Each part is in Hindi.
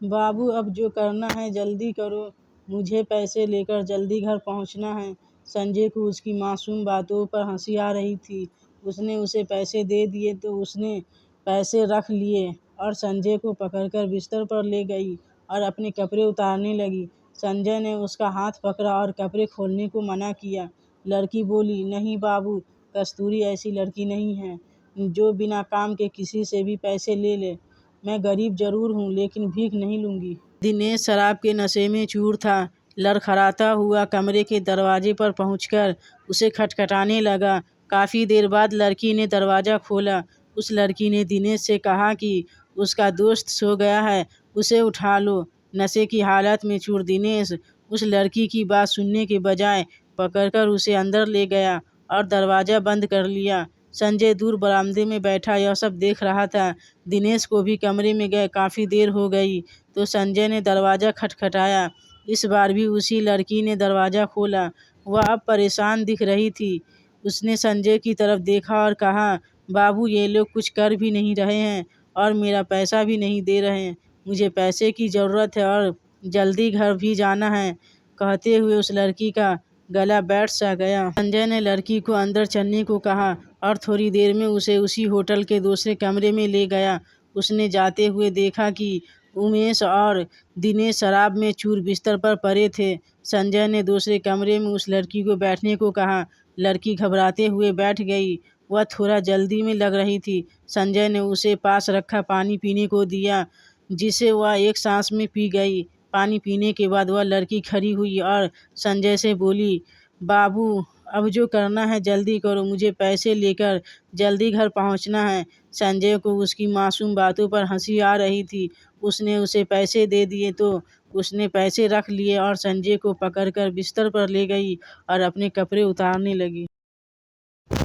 बाबू अब जो करना है जल्दी करो, मुझे पैसे लेकर जल्दी घर पहुंचना है। संजय को उसकी मासूम बातों पर हंसी आ रही थी। उसने उसे पैसे दे दिए तो उसने पैसे रख लिए और संजय को पकड़कर बिस्तर पर ले गई और अपने कपड़े उतारने लगी। संजय ने उसका हाथ पकड़ा और कपड़े खोलने को मना किया। लड़की बोली, नहीं बाबू, कस्तूरी ऐसी लड़की नहीं है जो बिना काम के किसी से भी पैसे ले ले। मैं गरीब जरूर हूँ लेकिन भीख नहीं लूंगी। दिनेश शराब के नशे में चूर था। लड़खड़ाता हुआ कमरे के दरवाजे पर पहुंचकर उसे खटखटाने लगा। काफ़ी देर बाद लड़की ने दरवाज़ा खोला। उस लड़की ने दिनेश से कहा कि उसका दोस्त सो गया है, उसे उठा लो। नशे की हालत में चूर दिनेश उस लड़की की बात सुनने के बजाय पकड़कर उसे अंदर ले गया और दरवाज़ा बंद कर लिया। संजय दूर बरामदे में बैठा यह सब देख रहा था। दिनेश को भी कमरे में गए काफ़ी देर हो गई तो संजय ने दरवाज़ा खटखटाया। इस बार भी उसी लड़की ने दरवाज़ा खोला। वह अब परेशान दिख रही थी। उसने संजय की तरफ देखा और कहा, बाबू, ये लोग कुछ कर भी नहीं रहे हैं और मेरा पैसा भी नहीं दे रहे हैं। मुझे पैसे की ज़रूरत है और जल्दी घर भी जाना है। कहते हुए उस लड़की का गला बैठ सा गया। संजय ने लड़की को अंदर चलने को कहा और थोड़ी देर में उसे उसी होटल के दूसरे कमरे में ले गया। उसने जाते हुए देखा कि उमेश और दिनेश शराब में चूर बिस्तर पर पड़े थे। संजय ने दूसरे कमरे में उस लड़की को बैठने को कहा। लड़की घबराते हुए बैठ गई। वह थोड़ा जल्दी में लग रही थी। संजय ने उसे पास रखा पानी पीने को दिया, जिसे वह एक सांस में पी गई। पानी पीने के बाद वह लड़की खड़ी हुई और संजय से बोली, बाबू, अब जो करना है जल्दी करो, मुझे पैसे लेकर जल्दी घर पहुंचना है। संजय को उसकी मासूम बातों पर हंसी आ रही थी। उसने उसे पैसे दे दिए तो उसने पैसे रख लिए और संजय को पकड़कर बिस्तर पर ले गई और अपने कपड़े उतारने लगी।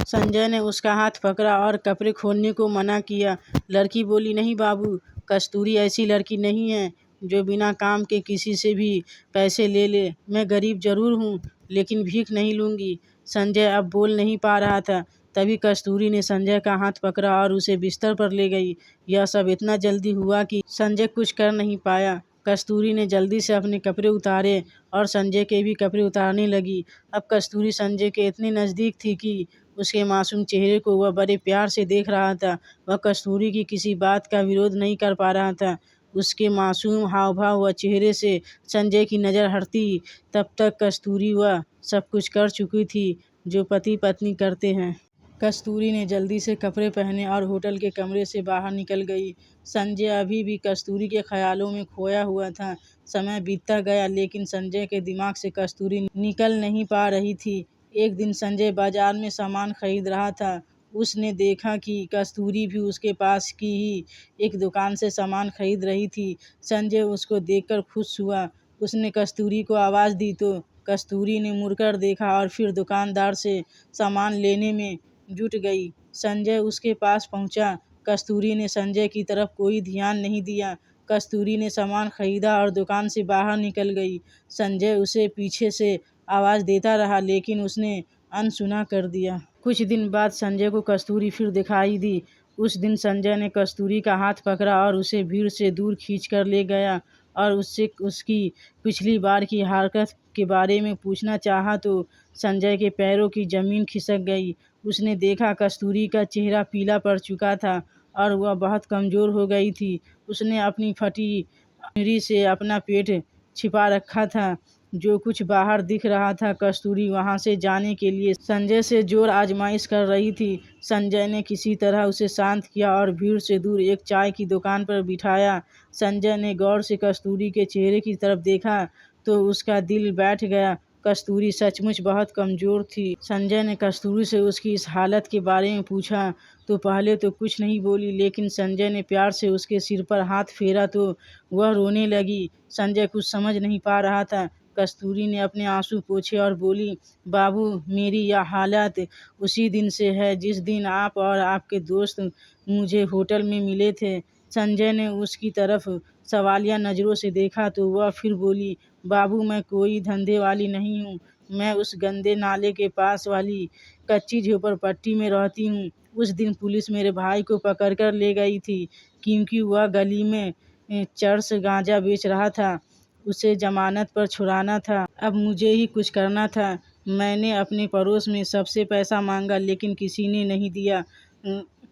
संजय ने उसका हाथ पकड़ा और कपड़े खोलने को मना किया। लड़की बोली, नहीं बाबू, कस्तूरी ऐसी लड़की नहीं है जो बिना काम के किसी से भी पैसे ले ले। मैं गरीब जरूर हूँ लेकिन भीख नहीं लूँगी। संजय अब बोल नहीं पा रहा था। तभी कस्तूरी ने संजय का हाथ पकड़ा और उसे बिस्तर पर ले गई। यह सब इतना जल्दी हुआ कि संजय कुछ कर नहीं पाया। कस्तूरी ने जल्दी से अपने कपड़े उतारे और संजय के भी कपड़े उतारने लगी। अब कस्तूरी संजय के इतने नज़दीक थी कि उसके मासूम चेहरे को वह बड़े प्यार से देख रहा था। वह कस्तूरी की किसी बात का विरोध नहीं कर पा रहा था। उसके मासूम हाव भाव व चेहरे से संजय की नज़र हटती तब तक कस्तूरी वह सब कुछ कर चुकी थी जो पति पत्नी करते हैं। कस्तूरी ने जल्दी से कपड़े पहने और होटल के कमरे से बाहर निकल गई। संजय अभी भी कस्तूरी के ख्यालों में खोया हुआ था। समय बीतता गया लेकिन संजय के दिमाग से कस्तूरी निकल नहीं पा रही थी। एक दिन संजय बाजार में सामान खरीद रहा था। उसने देखा कि कस्तूरी भी उसके पास की ही एक दुकान से सामान खरीद रही थी। संजय उसको देखकर खुश हुआ। उसने कस्तूरी को आवाज़ दी तो कस्तूरी ने मुड़कर देखा और फिर दुकानदार से सामान लेने में जुट गई। संजय उसके पास पहुंचा। कस्तूरी ने संजय की तरफ कोई ध्यान नहीं दिया। कस्तूरी ने सामान खरीदा और दुकान से बाहर निकल गई। संजय उसे पीछे से आवाज़ देता रहा लेकिन उसने अनसुना कर दिया। कुछ दिन बाद संजय को कस्तूरी फिर दिखाई दी। उस दिन संजय ने कस्तूरी का हाथ पकड़ा और उसे भीड़ से दूर खींचकर ले गया और उससे उसकी पिछली बार की हरकत के बारे में पूछना चाहा तो संजय के पैरों की ज़मीन खिसक गई। उसने देखा कस्तूरी का चेहरा पीला पड़ चुका था और वह बहुत कमज़ोर हो गई थी। उसने अपनी फटी उंगली से अपना पेट छिपा रखा था, जो कुछ बाहर दिख रहा था। कस्तूरी वहां से जाने के लिए संजय से जोर आजमाइश कर रही थी। संजय ने किसी तरह उसे शांत किया और भीड़ से दूर एक चाय की दुकान पर बिठाया। संजय ने गौर से कस्तूरी के चेहरे की तरफ देखा तो उसका दिल बैठ गया। कस्तूरी सचमुच बहुत कमज़ोर थी। संजय ने कस्तूरी से उसकी इस हालत के बारे में पूछा तो पहले तो कुछ नहीं बोली, लेकिन संजय ने प्यार से उसके सिर पर हाथ फेरा तो वह रोने लगी। संजय कुछ समझ नहीं पा रहा था। कस्तूरी ने अपने आंसू पोंछे और बोली, बाबू, मेरी यह हालत उसी दिन से है जिस दिन आप और आपके दोस्त मुझे होटल में मिले थे। संजय ने उसकी तरफ सवालिया नज़रों से देखा तो वह फिर बोली, बाबू, मैं कोई धंधे वाली नहीं हूँ। मैं उस गंदे नाले के पास वाली कच्ची झोपड़पट्टी में रहती हूँ। उस दिन पुलिस मेरे भाई को पकड़ कर ले गई थी क्योंकि वह गली में चरस गांजा बेच रहा था। उसे जमानत पर छुड़ाना था। अब मुझे ही कुछ करना था। मैंने अपने पड़ोस में सबसे पैसा मांगा लेकिन किसी ने नहीं दिया।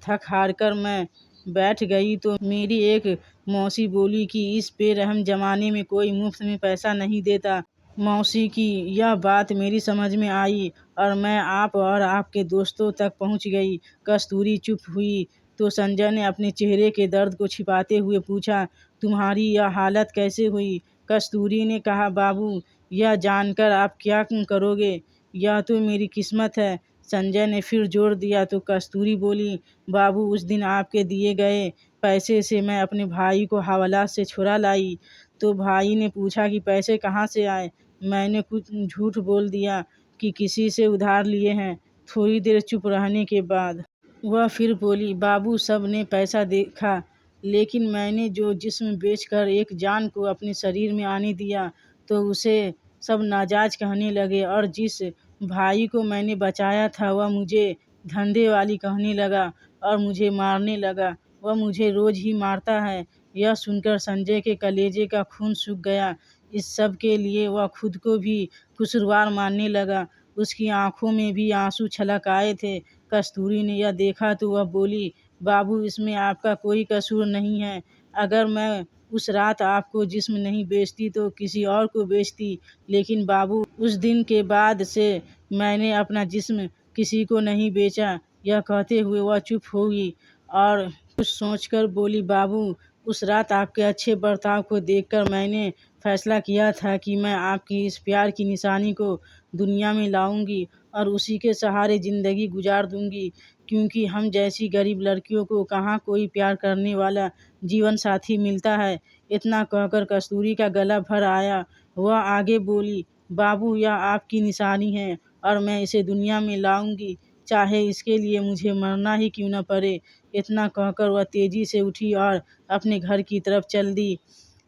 थक हार कर मैं बैठ गई तो मेरी एक मौसी बोली कि इस बेरहम जमाने में कोई मुफ्त में पैसा नहीं देता। मौसी की यह बात मेरी समझ में आई और मैं आप और आपके दोस्तों तक पहुंच गई। कस्तूरी चुप हुई तो संजय ने अपने चेहरे के दर्द को छिपाते हुए पूछा, तुम्हारी यह हालत कैसे हुई? कस्तूरी ने कहा, बाबू, यह जानकर आप क्या करोगे? यह तो मेरी किस्मत है। संजय ने फिर जोर दिया तो कस्तूरी बोली, बाबू, उस दिन आपके दिए गए पैसे से मैं अपने भाई को हवालात से छुड़ा लाई। तो भाई ने पूछा कि पैसे कहाँ से आए? मैंने कुछ झूठ बोल दिया कि किसी से उधार लिए हैं। थोड़ी देर चुप रहने के बाद वह फिर बोली, बाबू, सब ने पैसा देखा लेकिन मैंने जो जिस्म बेचकर एक जान को अपने शरीर में आने दिया तो उसे सब नाजायज कहने लगे और जिस भाई को मैंने बचाया था वह मुझे धंधे वाली कहने लगा और मुझे मारने लगा। वह मुझे रोज ही मारता है। यह सुनकर संजय के कलेजे का खून सूख गया। इस सब के लिए वह खुद को भी कसूरवार मानने लगा। उसकी आंखों में भी आंसू छलक आए थे। कस्तूरी ने यह देखा तो वह बोली, बाबू, इसमें आपका कोई कसूर नहीं है। अगर मैं उस रात आपको जिस्म नहीं बेचती तो किसी और को बेचती, लेकिन बाबू, उस दिन के बाद से मैंने अपना जिस्म किसी को नहीं बेचा। यह कहते हुए वह चुप हुई और कुछ सोचकर बोली, बाबू, उस रात आपके अच्छे बर्ताव को देखकर मैंने फैसला किया था कि मैं आपकी इस प्यार की निशानी को दुनिया में लाऊंगी और उसी के सहारे ज़िंदगी गुजार दूंगी, क्योंकि हम जैसी गरीब लड़कियों को कहाँ कोई प्यार करने वाला जीवन साथी मिलता है। इतना कहकर कस्तूरी का गला भर आया। वह आगे बोली, बाबू, यह आपकी निशानी है और मैं इसे दुनिया में लाऊंगी, चाहे इसके लिए मुझे मरना ही क्यों न पड़े। इतना कहकर वह तेजी से उठी और अपने घर की तरफ चल दी।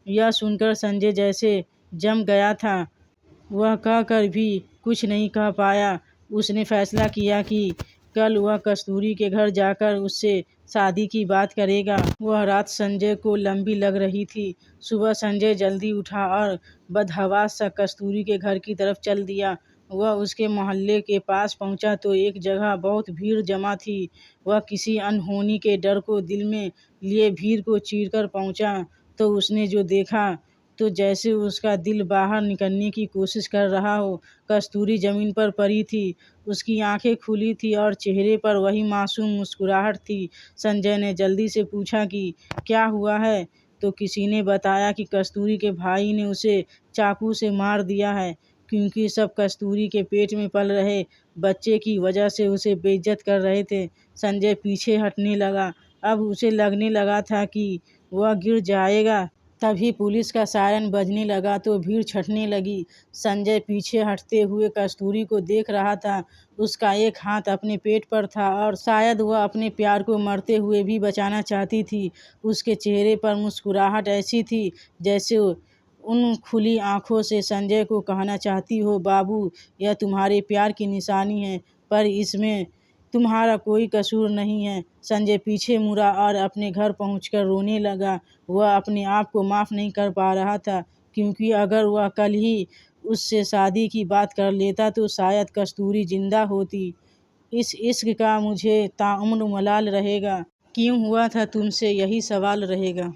यह सुनकर संजय जैसे जम गया था। वह कहकर भी कुछ नहीं कह पाया। उसने फैसला किया कि कल वह कस्तूरी के घर जाकर उससे शादी की बात करेगा। वह रात संजय को लंबी लग रही थी। सुबह संजय जल्दी उठा और बदहवास सा कस्तूरी के घर की तरफ चल दिया। वह उसके मोहल्ले के पास पहुंचा तो एक जगह बहुत भीड़ जमा थी। वह किसी अनहोनी के डर को दिल में लिए भीड़ को चीरकर पहुंचा तो उसने जो देखा तो जैसे उसका दिल बाहर निकलने की कोशिश कर रहा हो। कस्तूरी जमीन पर पड़ी थी। उसकी आंखें खुली थी और चेहरे पर वही मासूम मुस्कुराहट थी। संजय ने जल्दी से पूछा कि क्या हुआ है? तो किसी ने बताया कि कस्तूरी के भाई ने उसे चाकू से मार दिया है, क्योंकि सब कस्तूरी के पेट में पल रहे बच्चे की वजह से उसे बेइज्जत कर रहे थे। संजय पीछे हटने लगा। अब उसे लगने लगा था कि वह गिर जाएगा। तभी पुलिस का सायरन बजने लगा तो भीड़ छंटने लगी। संजय पीछे हटते हुए कस्तूरी को देख रहा था। उसका एक हाथ अपने पेट पर था और शायद वह अपने प्यार को मरते हुए भी बचाना चाहती थी। उसके चेहरे पर मुस्कुराहट ऐसी थी जैसे उन खुली आंखों से संजय को कहना चाहती हो, बाबू, यह तुम्हारे प्यार की निशानी है, पर इसमें तुम्हारा कोई कसूर नहीं है। संजय पीछे मुड़ा और अपने घर पहुंचकर रोने लगा। वह अपने आप को माफ़ नहीं कर पा रहा था, क्योंकि अगर वह कल ही उससे शादी की बात कर लेता तो शायद कस्तूरी जिंदा होती। इस इश्क का मुझे ताउम्र मलाल रहेगा। क्यों हुआ था तुमसे, यही सवाल रहेगा।